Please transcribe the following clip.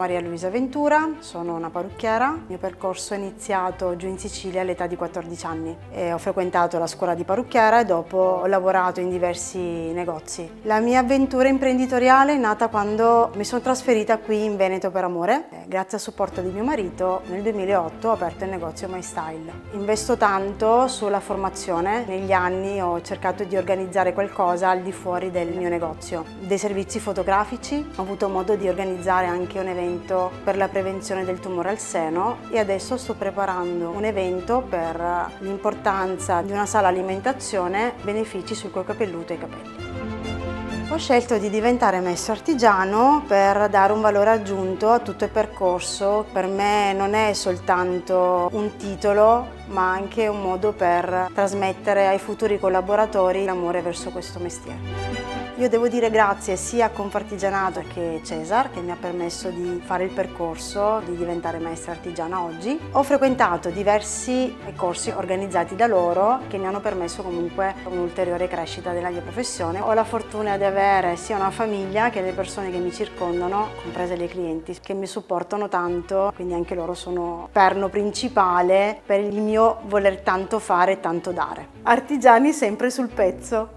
Maria Luisa Ventura, sono una parrucchiera. Il mio percorso è iniziato giù in Sicilia all'età di 14 anni. Ho frequentato la scuola di parrucchiera e dopo ho lavorato in diversi negozi. La mia avventura imprenditoriale è nata quando mi sono trasferita qui in Veneto per amore. Grazie al supporto di mio marito, nel 2008 ho aperto il negozio My Style. Investo tanto sulla formazione. Negli anni ho cercato di organizzare qualcosa al di fuori del mio negozio. Dei servizi fotografici, ho avuto modo di organizzare anche un evento per la prevenzione del tumore al seno e adesso sto preparando un evento per l'importanza di una sana alimentazione, benefici sul cuoio capelluto e i capelli. Ho scelto di diventare maestro artigiano per dare un valore aggiunto a tutto il percorso. Per me non è soltanto un titolo, ma anche un modo per trasmettere ai futuri collaboratori l'amore verso questo mestiere. Io devo dire grazie sia a Confartigianato che Cesar che mi ha permesso di fare il percorso di diventare maestra artigiana oggi. Ho frequentato diversi corsi organizzati da loro che mi hanno permesso comunque un'ulteriore crescita della mia professione. Ho la fortuna di avere sia una famiglia che le persone che mi circondano, comprese le clienti, che mi supportano tanto, quindi anche loro sono perno principale per il mio voler tanto fare e tanto dare. Artigiani sempre sul pezzo.